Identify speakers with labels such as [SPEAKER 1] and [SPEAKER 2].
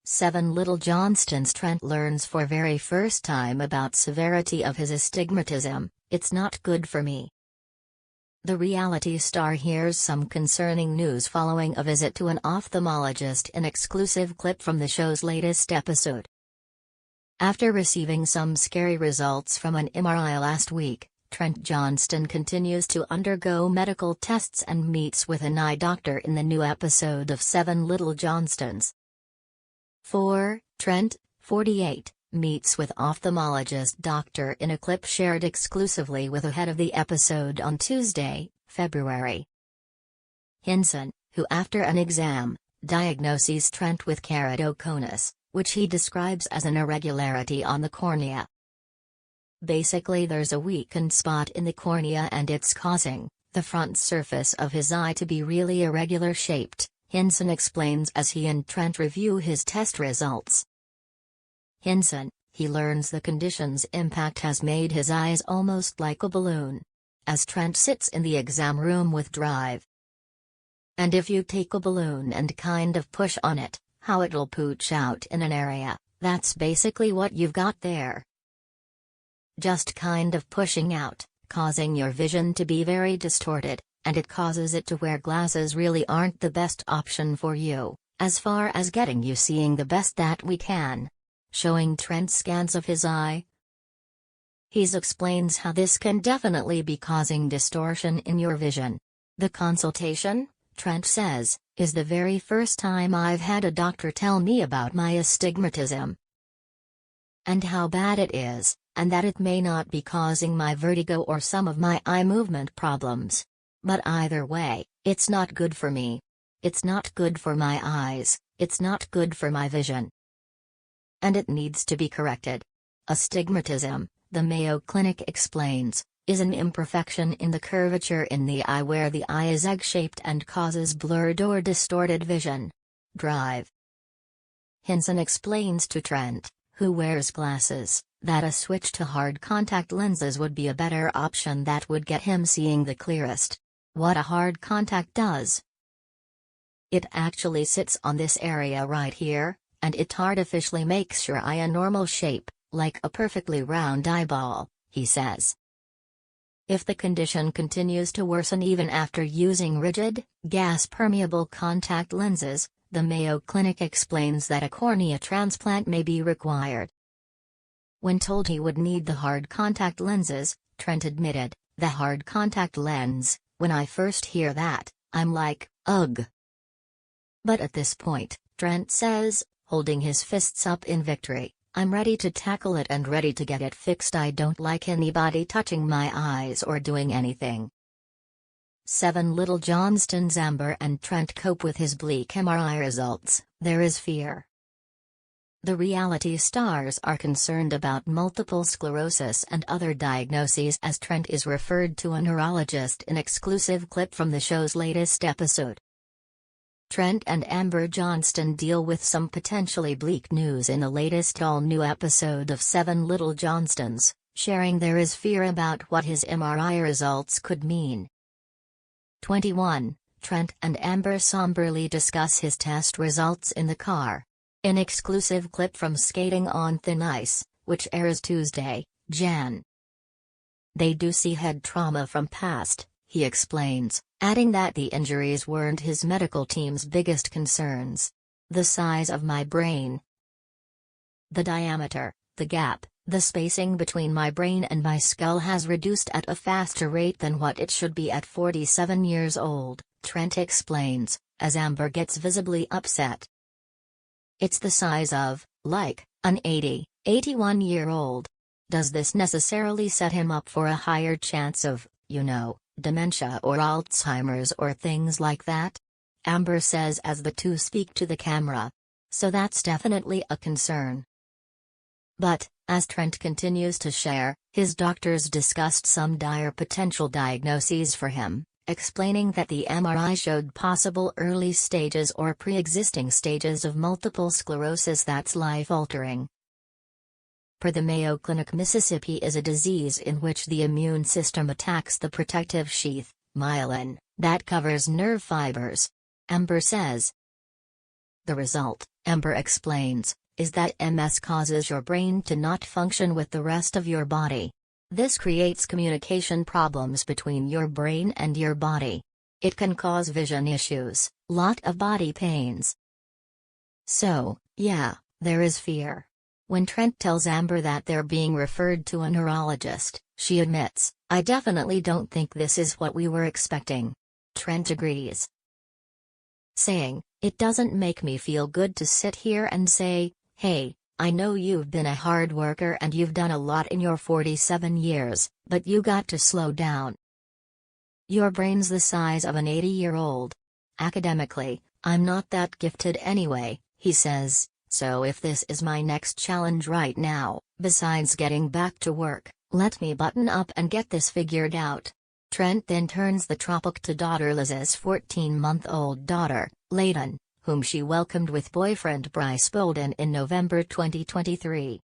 [SPEAKER 1] 7 Little Johnstons. Trent learns for very first time about severity of his astigmatism. It's not good for me. The reality star hears some concerning news following a visit to an ophthalmologist. An exclusive clip from the show's latest episode. After receiving some scary results from an MRI last week, Trent Johnston continues to undergo medical tests and meets with an eye doctor in the new episode of 7 Little Johnstons. 4. Trent, 48, meets with ophthalmologist doctor in a clip shared exclusively with ahead of the episode on Tuesday, February. Hinson, who after an exam, diagnoses Trent with keratoconus, which he describes as an irregularity on the cornea. Basically, there's a weakened spot in the cornea and it's causing the front surface of his eye to be really irregular shaped, Hinson explains as he and Trent review his test results. Hinson, he learns the condition's impact has made his eyes almost like a balloon. As Trent sits in the exam room with Drive. And if you take a balloon and kind of push on it, how it'll pooch out in an area, that's basically what you've got there. Just kind of pushing out, causing your vision to be very distorted, and it causes it to where glasses really aren't the best option for you, as far as getting you seeing the best that we can. Showing Trent scans of his eye. He explains how this can definitely be causing distortion in your vision. The consultation, Trent says, is the very first time I've had a doctor tell me about my astigmatism. And how bad it is, and that it may not be causing my vertigo or some of my eye movement problems. But either way, it's not good for me. It's not good for my eyes, it's not good for my vision. And it needs to be corrected. Astigmatism, the Mayo Clinic explains, is an imperfection in the curvature in the eye where the eye is egg-shaped and causes blurred or distorted vision. Drive. Hinson explains to Trent, who wears glasses, that a switch to hard contact lenses would be a better option that would get him seeing the clearest. What a hard contact does. It actually sits on this area right here, and it artificially makes your eye a normal shape, like a perfectly round eyeball, he says. If the condition continues to worsen even after using rigid, gas-permeable contact lenses, the Mayo Clinic explains that a cornea transplant may be required. When told he would need the hard contact lenses, Trent admitted, "The hard contact lens, when I first hear that, I'm like, ugh." But at this point, Trent says, holding his fists up in victory, "I'm ready to tackle it and ready to get it fixed. I don't like anybody touching my eyes or doing anything." 7 Little Johnstons. Amber and Trent cope with his bleak MRI results. There is fear. The reality stars are concerned about multiple sclerosis and other diagnoses as Trent is referred to a neurologist in exclusive clip from the show's latest episode. Trent and Amber Johnston deal with some potentially bleak news in the latest all-new episode of 7 Little Johnstons, sharing there is fear about what his MRI results could mean. 21. Trent and Amber somberly discuss his test results in the car. An exclusive clip from Skating on Thin Ice, which airs Tuesday, Jan. They do see head trauma from past, he explains, adding that the injuries weren't his medical team's biggest concerns. The size of my brain. The diameter, the gap, the spacing between my brain and my skull has reduced at a faster rate than what it should be at 47 years old, Trent explains, as Amber gets visibly upset. It's the size of, like, an 81-year-old. Does this necessarily set him up for a higher chance of, dementia or Alzheimer's or things like that? Amber says as the two speak to the camera. So that's definitely a concern. But, as Trent continues to share, his doctors discussed some dire potential diagnoses for him, explaining that the MRI showed possible early stages or pre-existing stages of multiple sclerosis that's life-altering. Per the Mayo Clinic, Mississippi is a disease in which the immune system attacks the protective sheath, myelin, that covers nerve fibers. Amber says. The result, Amber explains, is that MS causes your brain to not function with the rest of your body. This creates communication problems between your brain and your body. It can cause vision issues, lot of body pains. So, yeah, there is fear. When Trent tells Amber that they're being referred to a neurologist, she admits, "I definitely don't think this is what we were expecting." Trent agrees, saying, "It doesn't make me feel good to sit here and say, hey, I know you've been a hard worker and you've done a lot in your 47 years, but you got to slow down. Your brain's the size of an 80-year-old. Academically, I'm not that gifted anyway," he says, "so if this is my next challenge right now, besides getting back to work, let me button up and get this figured out." Trent then turns the topic to daughter Liz's 14-month-old daughter, Layden, whom she welcomed with boyfriend Bryce Bolden in November 2023.